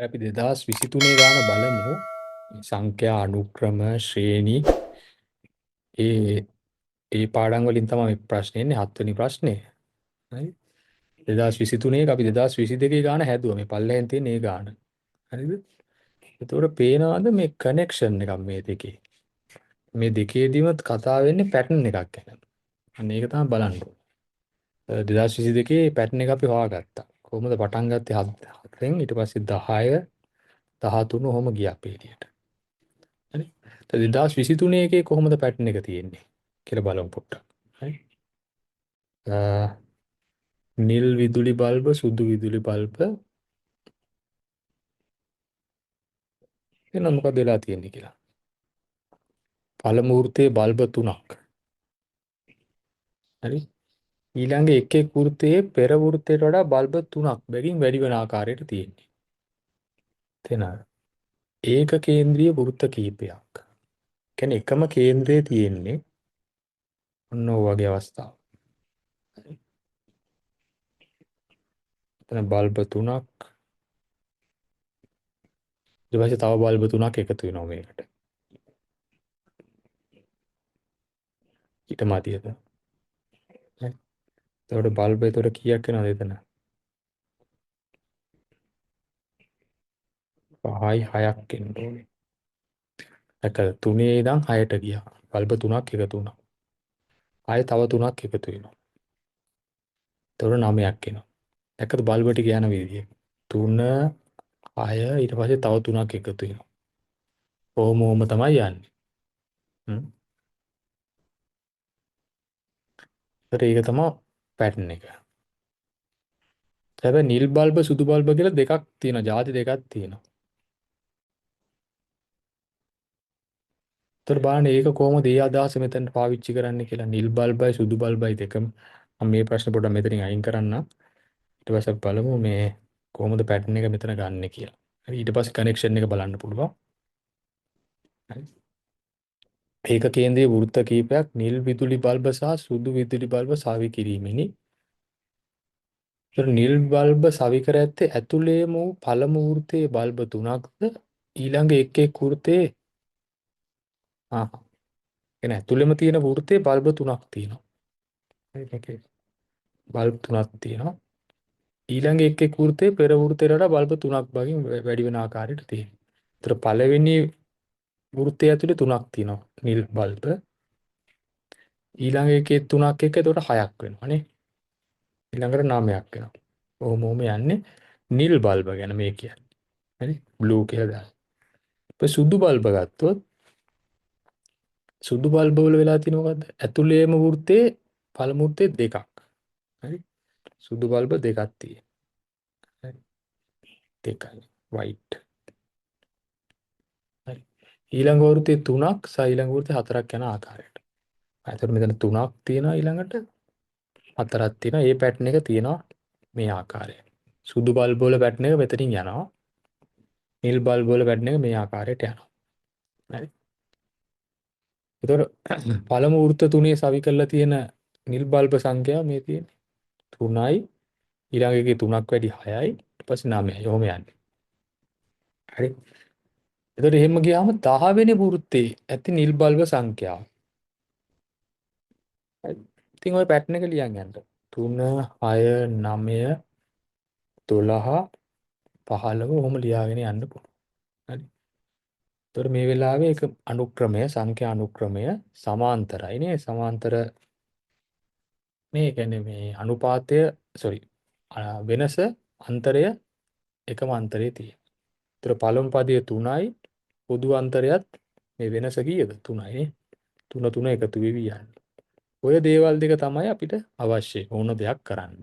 අපි 2023 ගාන බලමු. සංඛ්‍යා අනුක්‍රම ශ්‍රේණි ඒ ඒ පාඩම් වලින් තමයි ප්‍රශ්නේ එන්නේ 7 වෙනි ප්‍රශ්නේ. හරි. 2023 එක අපි 2022 ගාන හැදුවා. මේ පල්ලෙහෙන් තියෙන ඒ ගාන. හරිද? එතකොට පේනවාද මේ කනෙක්ෂන් එකක් මේ දෙකේ. මේ දෙකේදීම කතා වෙන්නේ පැටර්න් එකක් ගැන. අන්න ඒක තමයි බලන්න ඕනේ. 2022 පැටර්න් එක අපි හොයාගත්තා. කොහොමද පටන් ගත්තේ 7න් ඊට පස්සේ 10 13 ඔහොම ගියා අපේ එළියට. හරි. 2023 එකේ කොහොමද පැටර්න් එක තියෙන්නේ කියලා බලමු පොඩ්ඩක්. හරි. නිල් විදුලි බල්බ සුදු විදුලි බල්බ එන මොකද වෙලා තියෙන්නේ කියලා. පළමු වෘත්තයේ බල්බ 3ක්. හරි. ඊළඟ එක් එක් වෘත්තයේ පෙර වෘත්තයට වඩා බල්බ 3ක් බැගින් වැඩි වෙන ආකාරයට තියෙන්නේ. තේනද? ඒක කේන්ද්‍රීය වෘත්ත කීපයක්. කියන්නේ එකම කේන්ද්‍රයේ තියෙන්නේ ඔන්න ඔය වගේ අවස්ථාවක්. එතන බල්බ 3ක් ඊට පස්සේ තව බල්බ 3ක් එකතු වෙනවා මේකට. ඊට මතියද? හරි. එතකොට බල්බ එතකොට කීයක් වෙනවද එතන? 5යි 6ක් එන්න ඕනේ. දැක 3 ඉඳන් 6ට ගියා. බල්බ 3ක් එකතු වුණා. ආයෙ තව 3ක් එකතු වෙනවා. එතකොට 9ක් එනවා. දැක්කද බල්බ ටික යන විදිය? 3 6 ඊට පස්සේ තව 3ක් එකතු වෙනවා. ඕම තමයි යන්නේ. හ්ම්. ඒක තමයි පැටර්න් එක. හැබැයි නිල් බල්බ සුදු බල්බ කියලා දෙකක් තියෙනවා. ಜಾති දෙකක් තියෙනවා. ඒතර බලන්න ඒක කොහොමද ඒ අදහස මෙතනට පාවිච්චි කරන්න කියලා. නිල් බල්බයි සුදු බල්බයි දෙකම මම මේ ප්‍රශ්න පොඩ්ඩක් මෙතනින් අයින් කරන්න. ඊට පස්සේ බලමු මේ කොහොමද පැටර්න් එක මෙතන ගන්න කියලා. හරි ඊට පස්සේ කනෙක්ෂන් එක බලන්න පුළුවන්. හරි. ඒක කේන්ද්‍රයේ වෘත්ත කීපයක් නිල් විදුලි බල්බ සහ සුදු විදුලි බල්බ සවි කිරීමෙනි. නිල් බල්බ සවි කර ඇත්තේ ඇතුළේම වූ පළමු වෘත්තයේ බල්බ 3ක්ද ඊළඟ එක් එක් වෘත්තයේ එන ඇතුළෙම තියෙන වෘත්තයේ බල්බ 3ක් තියෙනවා. ඒකේ බල්බ් 3ක් තියෙනවා. ඊළඟ එක් එක් වෘත්තයේ පෙර වෘත්තයට වඩා බල්බ 3ක් බගින් වැඩි වෙන ආකාරයට තියෙනවා. ඒතර පළවෙනි වෘත්තය ඇතුලේ 3ක් තියෙනවා නිල් බල්බ. ඊළඟ එකේ 3ක් එක්ක එතකොට 6ක් වෙනවා නේ. ඊළඟට 9ක් වෙනවා. ඔහොම යන්නේ නිල් බල්බ ගැන මේ කියන්නේ. හරි බ්ලූ කියලා දාලා. ඊපස්සේ සුදු බල්බ ගත්තොත් සුදු බල්බ වල වෙලා තියෙන මොකද්ද? ඇතුළේම වෘත්තේ පළමු වෘත්තේ දෙකක්. හරි. සුදු බල්බ දෙකක් තියෙනවා. හරි. දෙකයි. white. හරි. ඊළඟ වෘත්තේ 3ක් සහ ඊළඟ වෘත්තේ 4ක් යන ආකාරයට. එතකොට මෙතන 3ක් තියෙනවා ඊළඟට 4ක් තියෙනවා. මේ පැටර්න් එක තියෙනවා මේ ආකාරයට. සුදු බල්බ වල පැටර්න් එක මෙතනින් යනවා. නිල් බල්බ වල පැටර්න් එක මේ ආකාරයට යනවා. හරි. එතකොට පළමු වෘත්ත තුනේ සවි කරලා තියෙන නිල් බල්බ සංඛ්‍යාව මේ තියෙන්නේ 3යි ඊළඟ එකේ 3ක් වැඩි 6යි ඊට පස්සේ 9යි. ඔහොම යන්නේ. හරි. එතකොට එහෙම ගියාම 10 වෙනි වෘත්තේ ඇති නිල් බල්බ සංඛ්‍යාව. හරි. ඉතින් ওই පැටර්න් එක ලියන් යන්න. 3 6 9 12 15 ඔහොම ලියාගෙන යන්න පුළුවන්. හරි. එතකොට මේ වෙලාවේ ඒක අනුක්‍රමය සංඛ්‍යා අනුක්‍රමය සමාන්තරයි නේ. සමාන්තර මේ කියන්නේ මේ අනුපාතය වෙනස අන්තරය එකම අන්තරයේ තියෙන. ඒතර පළමු පදයේ 3යි පොදු අන්තරයත් මේ වෙනස කීයද? 3යි නේ. 3 3 එකතු වෙවි යන්නේ. ඔය දේවල් දෙක තමයි අපිට අවශ්‍ය ඕන දෙයක් කරන්න.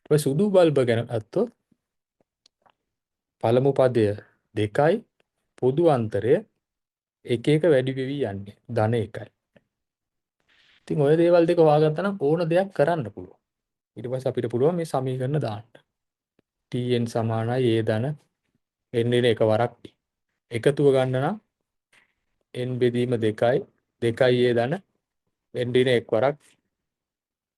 ඊට සුදු බල්බ ගැන අත්තොත් පළමු පදය 2යි පොදු අන්තරය එක එක වැඩි වෙවි යන්නේ. ධන 1යි. ඉතින් ඔය දේවල් දෙක හොයාගත්තා නම් ඕන දෙයක් කරන්න පුළුවන්. ඊට පස්සේ අපිට පුළුවන් මේ සමීකරණ දාන්න. tn සමානයි a ධන n වෙන එකවරක් එකතුව ගන්න නම් n බෙදීම 2යි 2යි a ධන n දින එක්වරක්.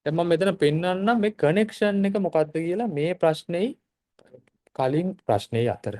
දැන් මම මෙතන පෙන්වන්නම් මේ කනෙක්ෂන් එක මොකක්ද කියලා මේ ප්‍රශ්නේයි කලින් ප්‍රශ්නයේ අතර